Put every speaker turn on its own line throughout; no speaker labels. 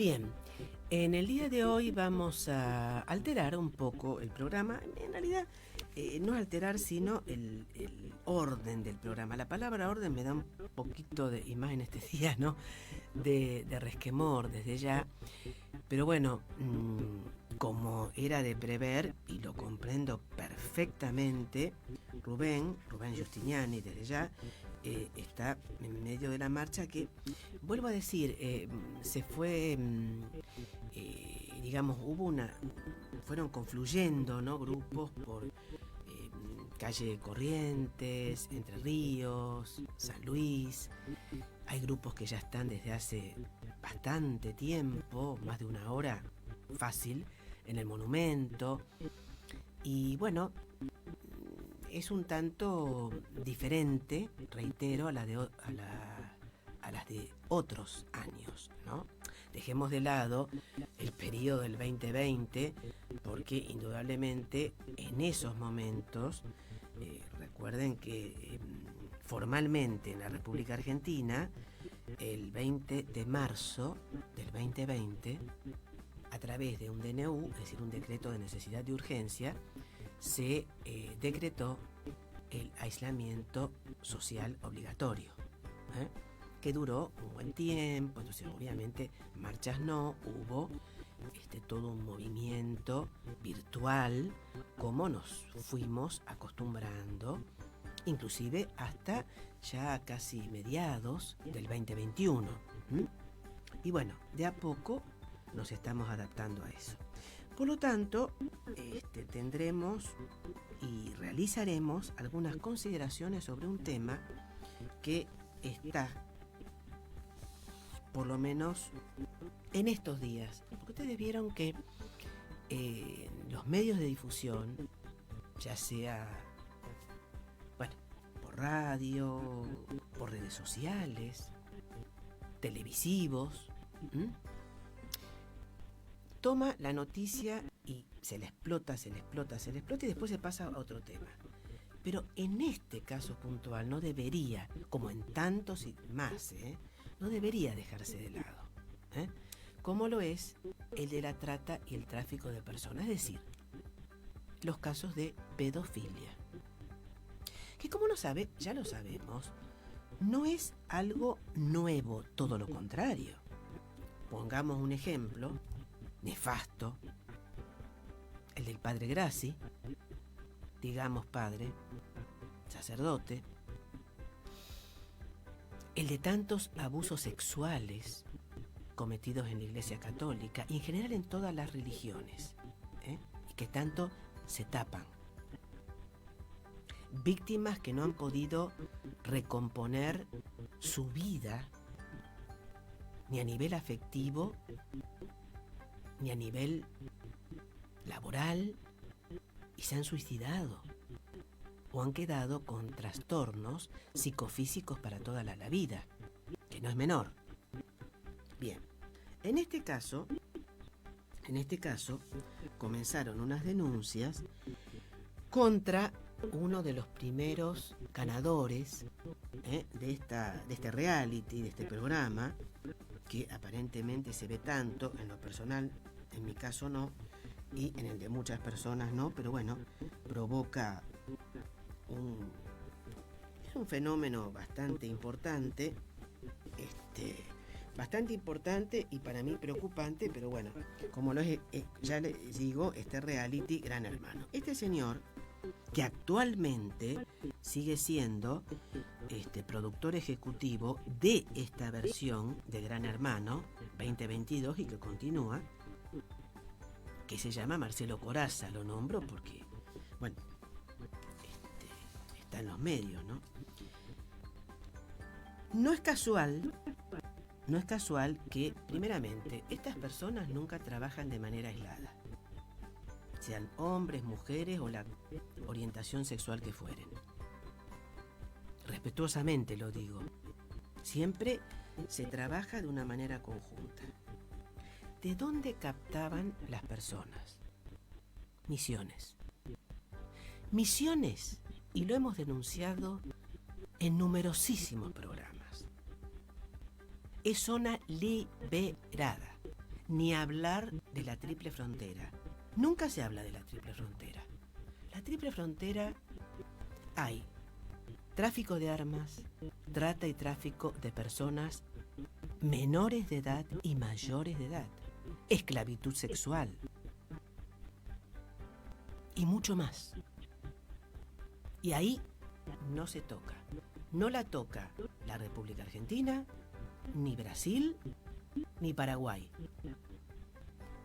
Bien, en el día de hoy vamos a alterar un poco el programa. En realidad, no alterar, sino el orden del programa. La palabra orden me da un poquito de, y más en este día, ¿no? De resquemor desde ya. Pero bueno, como era de prever, y lo comprendo perfectamente, Rubén Giustiniani desde ya está en medio de la marcha que, vuelvo a decir, se fue, digamos, fueron confluyendo, ¿no? Grupos por calle Corrientes, Entre Ríos, San Luis. Hay grupos que ya están desde hace bastante tiempo, más de una hora fácil, en el monumento. Y bueno, es un tanto diferente, reitero, a las de otros años, ¿no? Dejemos de lado el periodo del 2020, porque indudablemente en esos momentos, recuerden que formalmente en la República Argentina, el 20 de marzo del 2020, a través de un DNU, es decir, un decreto de necesidad de urgencia, se decretó el aislamiento social obligatorio, que duró un buen tiempo. Entonces, obviamente, marchas no hubo, todo un movimiento virtual, como nos fuimos acostumbrando, inclusive hasta ya casi mediados del 2021. Y bueno, de a poco nos estamos adaptando a eso. Por lo tanto, tendremos y realizaremos algunas consideraciones sobre un tema que está, por lo menos en estos días, porque ustedes vieron que los medios de difusión, ya sea, bueno, por radio, por redes sociales, televisivos, toma la noticia y se la explota y después se pasa a otro tema. Pero en este caso puntual no debería, como en tantos y más, no debería dejarse de lado, como lo es el de la trata y el tráfico de personas, es decir, los casos de pedofilia. Que como ya lo sabemos, no es algo nuevo, todo lo contrario. Pongamos un ejemplo nefasto, el del padre Grassi, digamos padre, sacerdote, el de tantos abusos sexuales cometidos en la Iglesia Católica y en general en todas las religiones, y que tanto se tapan. Víctimas que no han podido recomponer su vida, ni a nivel afectivo, ni a nivel laboral, y se han suicidado o han quedado con trastornos psicofísicos para toda la vida, que no es menor. Bien, en este caso comenzaron unas denuncias contra uno de los primeros ganadores de este reality, de este programa, que aparentemente se ve tanto, en lo personal, en mi caso no, y en el de muchas personas no, pero bueno, provoca es un fenómeno bastante importante, y para mí preocupante, pero bueno, como lo es, ya les digo, este reality Gran Hermano. Este señor, que actualmente sigue siendo productor ejecutivo de esta versión de Gran Hermano 2022 y que continúa, que se llama Marcelo Corazza. Lo nombro porque, bueno, está en los medios, ¿no? No es casual que, primeramente, estas personas nunca trabajan de manera aislada, sean hombres, mujeres o la orientación sexual que fueren. Respetuosamente lo digo. Siempre se trabaja de una manera conjunta. ¿De dónde captaban las personas? Misiones. Misiones, y lo hemos denunciado en numerosísimos programas. Es zona liberada. ni hablar de la triple frontera. Nunca se habla de la triple frontera. La triple frontera hay tráfico de armas, trata y tráfico de personas menores de edad y mayores de edad, esclavitud sexual y mucho más. Y ahí no se toca. No la toca la República Argentina, ni Brasil, ni Paraguay.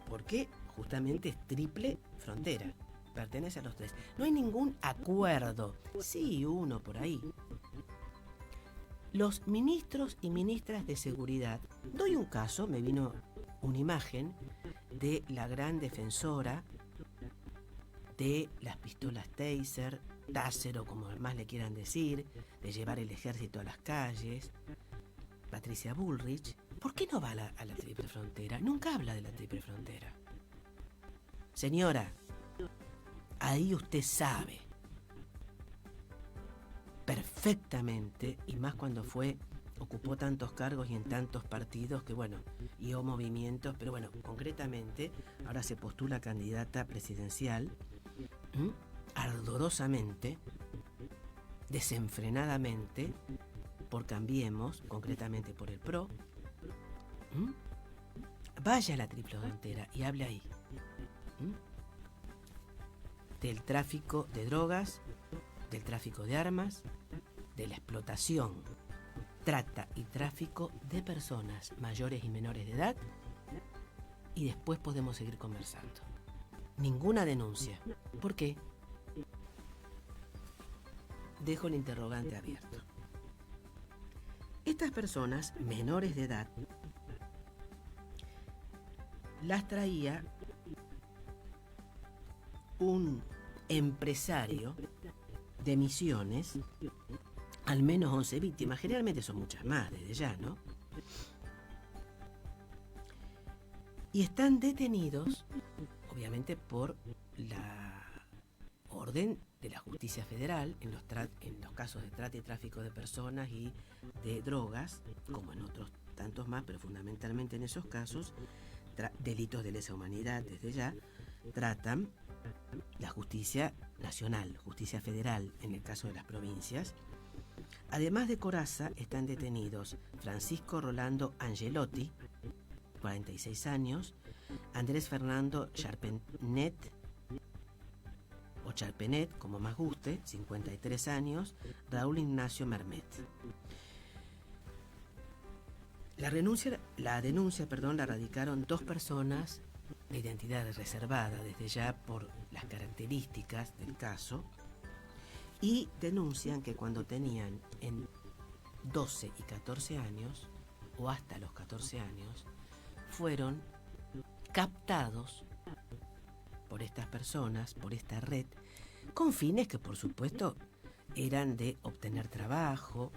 Porque justamente es triple frontera. Pertenece a los tres. No hay ningún acuerdo. Sí, uno por ahí. Los ministros y ministras de seguridad. Doy un caso, me vino una imagen de la gran defensora de las pistolas Taser, Taser o como más le quieran decir, de llevar el ejército a las calles, Patricia Bullrich. ¿Por qué no va a la triple frontera? Nunca habla de la triple frontera. Señora, ahí usted sabe perfectamente, y más cuando ocupó tantos cargos y en tantos partidos que bueno, y o movimientos, pero bueno, concretamente ahora se postula candidata presidencial, ardorosamente, desenfrenadamente, por Cambiemos, concretamente por el PRO. Vaya a la triple frontera y hable ahí del tráfico de drogas, del tráfico de armas, de la explotación, trata y tráfico de personas mayores y menores de edad, y después podemos seguir conversando. Ninguna denuncia. ¿Por qué? Dejo el interrogante abierto. Estas personas menores de edad las traía un empresario de Misiones, al menos 11 víctimas, generalmente son muchas más desde ya, ¿no? Y están detenidos, obviamente, por la orden de la justicia federal en los casos de trata y tráfico de personas y de drogas, como en otros tantos más, pero fundamentalmente en esos casos, delitos de lesa humanidad desde ya, tratan la justicia nacional, justicia federal en el caso de las provincias. Además de Corazza, están detenidos Francisco Rolando Angelotti, 46 años, Andrés Fernando Charpenet, o Charpenet, como más guste, 53 años, Raúl Ignacio Mermet. La denuncia la radicaron dos personas de identidad reservada desde ya por las características del caso, y denuncian que cuando tenían en 12 y 14 años, o hasta los 14 años, fueron captados por estas personas, por esta red, con fines que por supuesto eran de obtener trabajo.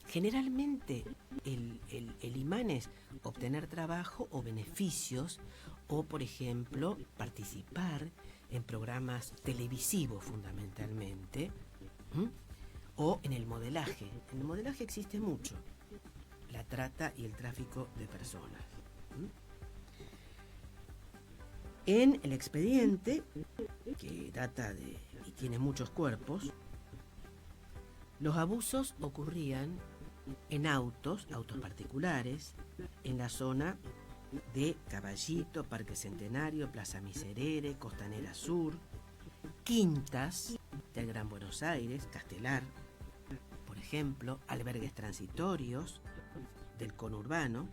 Generalmente el imán es obtener trabajo o beneficios, o por ejemplo participar en programas televisivos fundamentalmente, o en el modelaje. En el modelaje existe mucho la trata y el tráfico de personas. En el expediente, que data y tiene muchos cuerpos, los abusos ocurrían en autos particulares, en la zona de Caballito, Parque Centenario, Plaza Miserere, Costanera Sur, quintas del Gran Buenos Aires, Castelar, por ejemplo, albergues transitorios del conurbano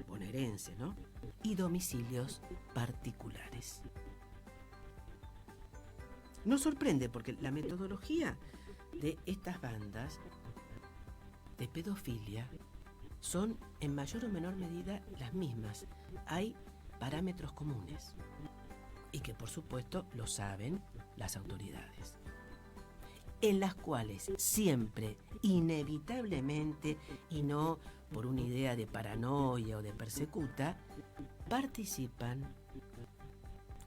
bonaerense, ¿no? Y domicilios particulares. Nos sorprende porque la metodología de estas bandas de pedofilia son en mayor o menor medida las mismas. Hay parámetros comunes y que por supuesto lo saben las autoridades, en las cuales siempre, inevitablemente, y no por una idea de paranoia o de persecuta, participan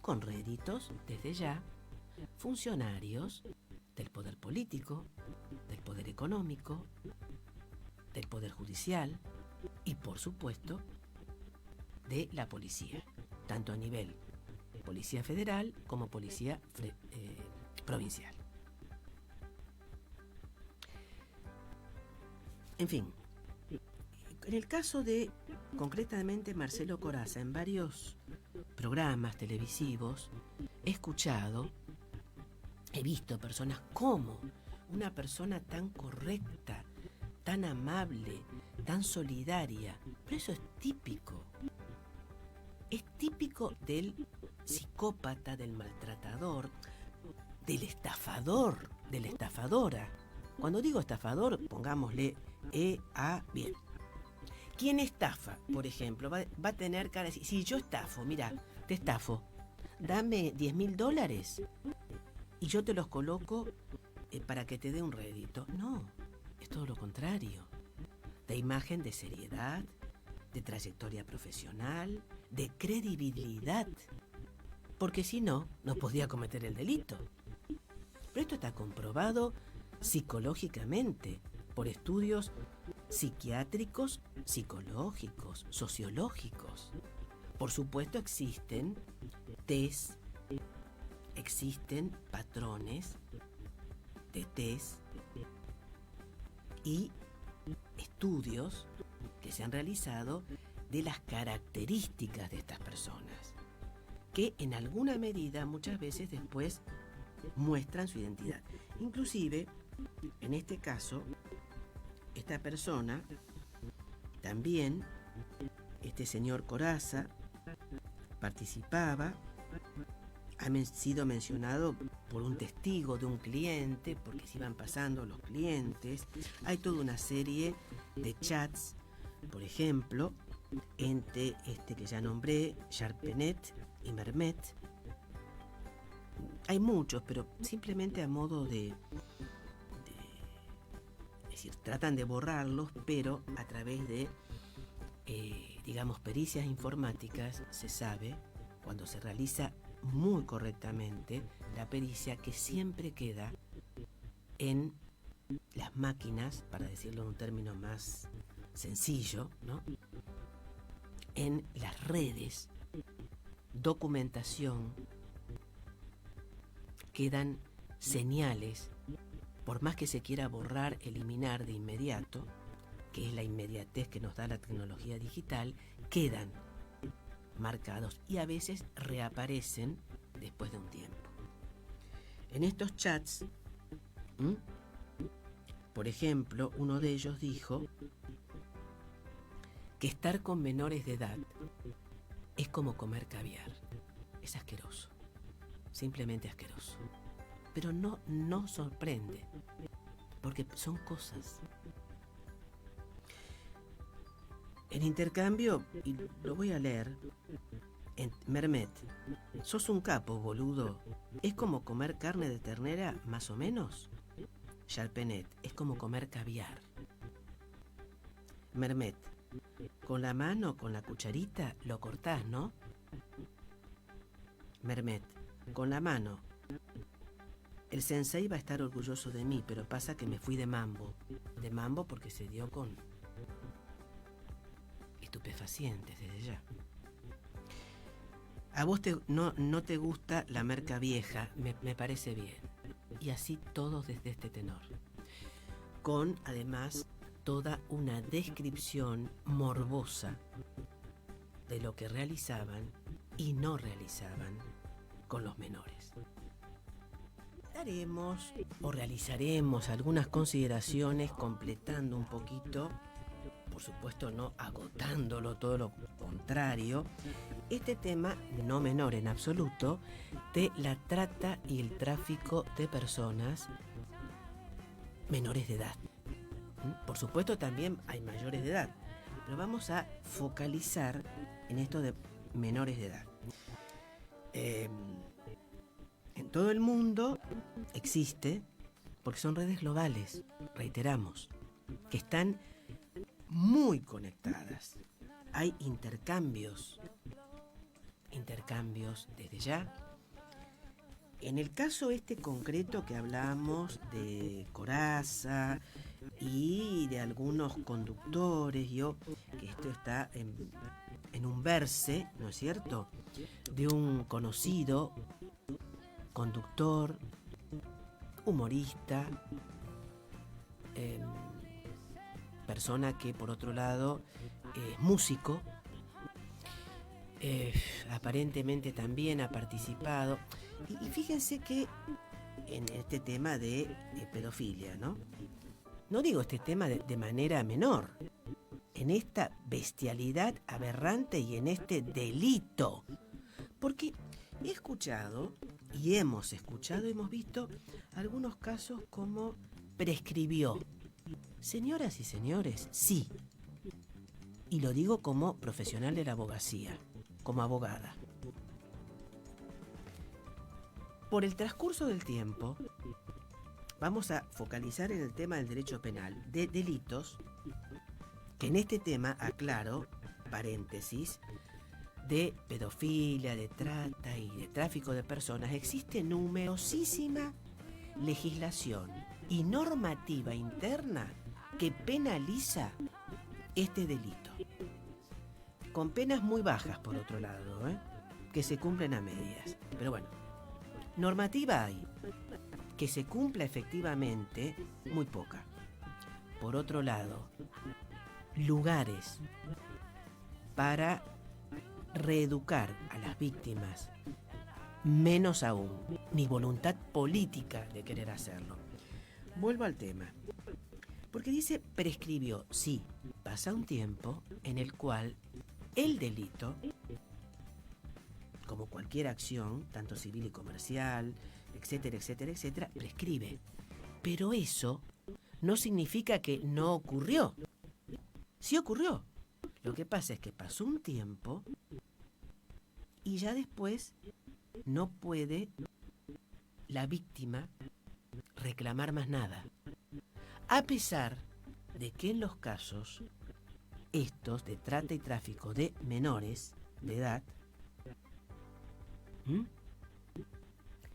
con réditos desde ya funcionarios del poder político, del poder económico, del poder judicial y por supuesto de la policía, tanto a nivel policía federal como policía provincial. En fin, en el caso de, concretamente, Marcelo Corazza, en varios programas televisivos, he visto personas como una persona tan correcta, tan amable, tan solidaria, pero eso es típico del psicópata, del maltratador, del estafador, de la estafadora. Cuando digo estafador, pongámosle bien. ¿Quién estafa, por ejemplo? Va a tener cara de decir, si yo estafo, mira, te estafo, dame $10.000 y yo te los coloco para que te dé un rédito. No, es todo lo contrario. De imagen, de seriedad, de trayectoria profesional, de credibilidad. Porque si no, no podía cometer el delito. Pero esto está comprobado psicológicamente por estudios psiquiátricos, psicológicos, sociológicos. Por supuesto existen test, existen patrones de test y estudios que se han realizado de las características de estas personas, que en alguna medida muchas veces después muestran su identidad. Inclusive, en este caso, esta persona también, este señor Corazza, participaba, ha sido mencionado por un testigo de un cliente, porque se iban pasando los clientes. Hay toda una serie de chats, por ejemplo, entre este que ya nombré, Charpenet y Mermet. Hay muchos, pero simplemente a modo de es decir, tratan de borrarlos, pero a través de, digamos, pericias informáticas se sabe, cuando se realiza muy correctamente la pericia, que siempre queda en las máquinas, para decirlo en un término más sencillo, ¿no? En las redes, documentación, quedan señales, por más que se quiera borrar, eliminar de inmediato, que es la inmediatez que nos da la tecnología digital, quedan marcados y a veces reaparecen después de un tiempo. En estos chats, por ejemplo, uno de ellos dijo que estar con menores de edad es como comer caviar. Es asqueroso, simplemente asqueroso. Pero no sorprende, porque son cosas. En intercambio, y lo voy a leer, en Mermet, sos un capo, boludo. Es como comer carne de ternera, más o menos. Charpenet, es como comer caviar. Mermet, con la mano, con la cucharita, lo cortás, ¿no? Mermet, con la mano. El sensei va a estar orgulloso de mí, pero pasa que me fui de mambo. De mambo porque se dio con estupefacientes desde ya. A vos no te gusta la merca vieja, me parece bien. Y así todos desde este tenor. Con, además, toda una descripción morbosa de lo que realizaban y no realizaban con los menores. Daremos o realizaremos algunas consideraciones completando un poquito, por supuesto no agotándolo, todo lo contrario, este tema no menor en absoluto de la trata y el tráfico de personas menores de edad. Por supuesto también hay mayores de edad, pero vamos a focalizar en esto de menores de edad. En todo el mundo existe, porque son redes globales, reiteramos, que están muy conectadas. Hay intercambios desde ya. En el caso este concreto que hablamos de Corazza y de algunos conductores, que esto está en en un verse, ¿no es cierto?, de un conocido conductor, humorista, persona que por otro lado es músico, aparentemente también ha participado. Y fíjense que en este tema de pedofilia, no digo este tema de manera menor, en esta bestialidad aberrante y en este delito, porque he escuchado y hemos visto algunos casos como prescribió. Señoras y señores, sí, y lo digo como profesional de la abogacía, como abogada. Por el transcurso del tiempo, vamos a focalizar en el tema del derecho penal, de delitos, que en este tema, aclaro, paréntesis, de pedofilia, de trata y de tráfico de personas, existe numerosísima legislación y normativa interna que penaliza este delito. Con penas muy bajas, por otro lado, que se cumplen a medias. Pero bueno, normativa hay, que se cumpla efectivamente muy poca. Por otro lado, lugares para reeducar a las víctimas, menos aún, ni voluntad política de querer hacerlo. Vuelvo al tema, porque dice prescribió. Sí, pasa un tiempo en el cual el delito, como cualquier acción, tanto civil y comercial, etcétera, etcétera, etcétera, prescribe. Pero eso no significa que no ocurrió. Sí ocurrió. Lo que pasa es que pasó un tiempo y ya después no puede la víctima reclamar más nada. A pesar de que en los casos estos de trata y tráfico de menores de edad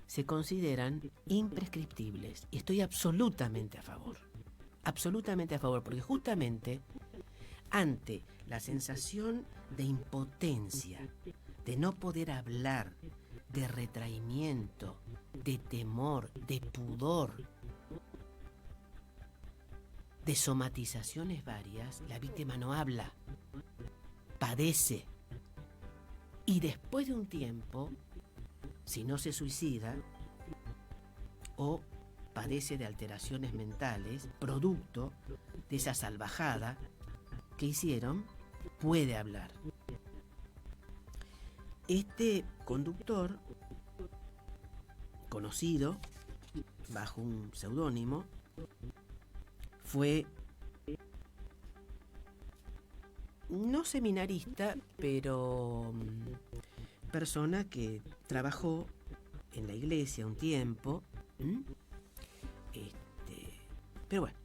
se consideran imprescriptibles. Y estoy absolutamente a favor. Absolutamente a favor, porque justamente ante la sensación de impotencia, de no poder hablar, de retraimiento, de temor, de pudor, de somatizaciones varias, la víctima no habla, padece. Y después de un tiempo, si no se suicida o padece de alteraciones mentales, producto de esa salvajada que hicieron, puede hablar. Este conductor, conocido bajo un seudónimo, fue no seminarista, pero persona que trabajó en la iglesia un tiempo. Pero bueno,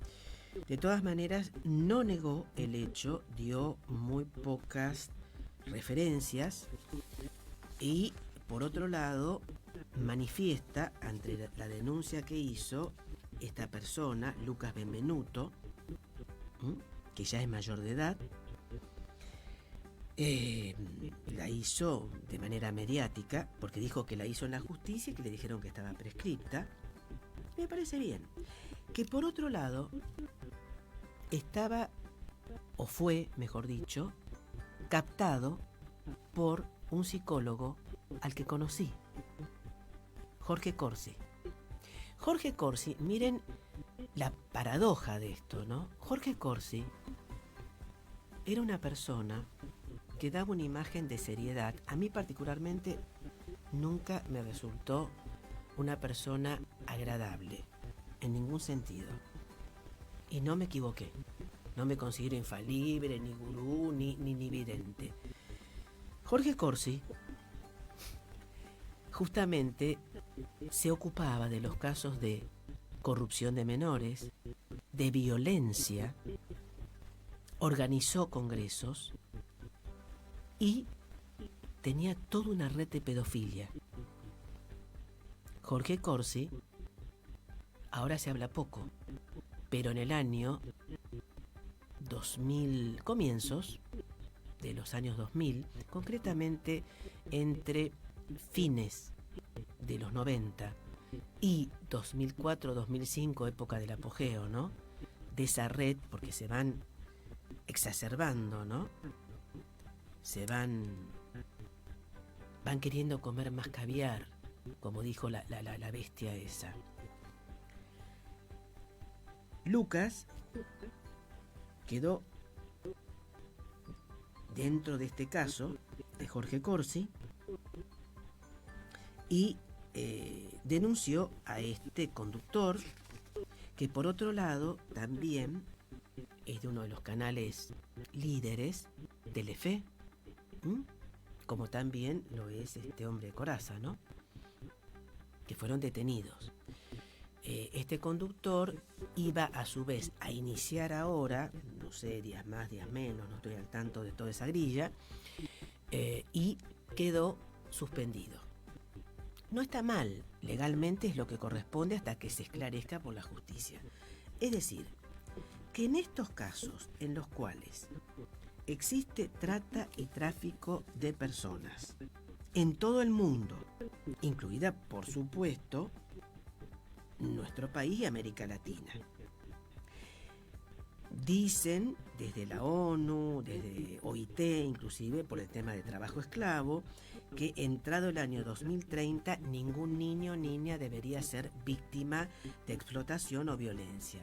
de todas maneras no negó el hecho, dio muy pocas referencias y por otro lado manifiesta ante la denuncia que hizo esta persona, Lucas Benvenuto, que ya es mayor de edad. La hizo de manera mediática porque dijo que la hizo en la justicia y que le dijeron que estaba prescripta. Me parece bien. Que por otro lado estaba, o fue, mejor dicho, captado por un psicólogo al que conocí, Jorge Corsi. Jorge Corsi, miren la paradoja de esto, ¿no? Jorge Corsi era una persona que daba una imagen de seriedad. A mí particularmente nunca me resultó una persona agradable, en ningún sentido. Y no me equivoqué. No me considero infalible, ni gurú, ni vidente. Jorge Corsi justamente se ocupaba de los casos de corrupción de menores, de violencia, organizó congresos y tenía toda una red de pedofilia. Jorge Corsi, ahora se habla poco, pero en el año 2000 comienzos, de los años 2000, concretamente entre fines de los 90 y 2004-2005, época del apogeo, ¿no? De esa red, porque se van exacerbando, ¿no? Se van queriendo comer más caviar, como dijo la bestia esa. Lucas quedó dentro de este caso de Jorge Corsi y denunció a este conductor, que por otro lado también es de uno de los canales líderes de Telefe, como también lo es este hombre de Corazza, ¿no? Que fueron detenidos. Este conductor iba a su vez a iniciar ahora, no sé, días más, días menos, no estoy al tanto de toda esa grilla, y quedó suspendido. No está mal, legalmente es lo que corresponde hasta que se esclarezca por la justicia. Es decir, que en estos casos en los cuales existe trata y tráfico de personas en todo el mundo, incluida, por supuesto, nuestro país y América Latina. Dicen desde la ONU, desde OIT, inclusive por el tema de trabajo esclavo, que entrado el año 2030 ningún niño o niña debería ser víctima de explotación o violencia.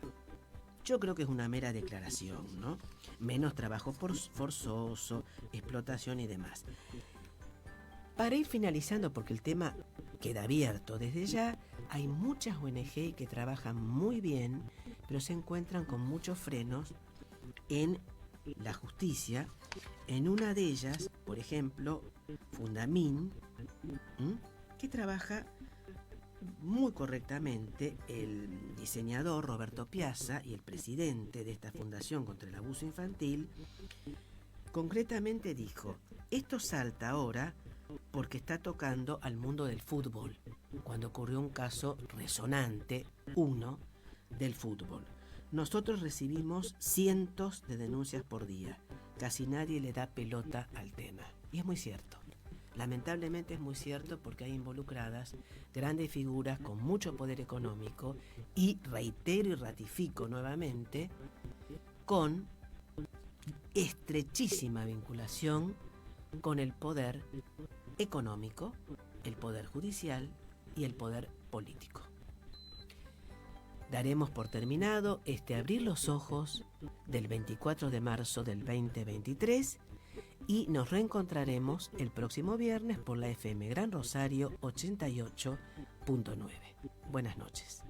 Yo creo que es una mera declaración, ¿no? Menos trabajo forzoso, explotación y demás. Para ir finalizando, porque el tema queda abierto desde ya, hay muchas ONG que trabajan muy bien, pero se encuentran con muchos frenos en la justicia. En una de ellas, por ejemplo, Fundamin, que trabaja muy correctamente, el diseñador Roberto Piazza y el presidente de esta Fundación contra el Abuso Infantil, concretamente dijo: esto salta ahora porque está tocando al mundo del fútbol, cuando ocurrió un caso resonante, uno, del fútbol. Nosotros recibimos cientos de denuncias por día, casi nadie le da pelota al tema. Y es muy cierto, lamentablemente es muy cierto, porque hay involucradas grandes figuras con mucho poder económico y, reitero y ratifico nuevamente, con estrechísima vinculación con el poder económico, el poder judicial y el poder político. Daremos por terminado este Abrir los Ojos del 24 de marzo del 2023 y nos reencontraremos el próximo viernes por la FM Gran Rosario 88.9. Buenas noches.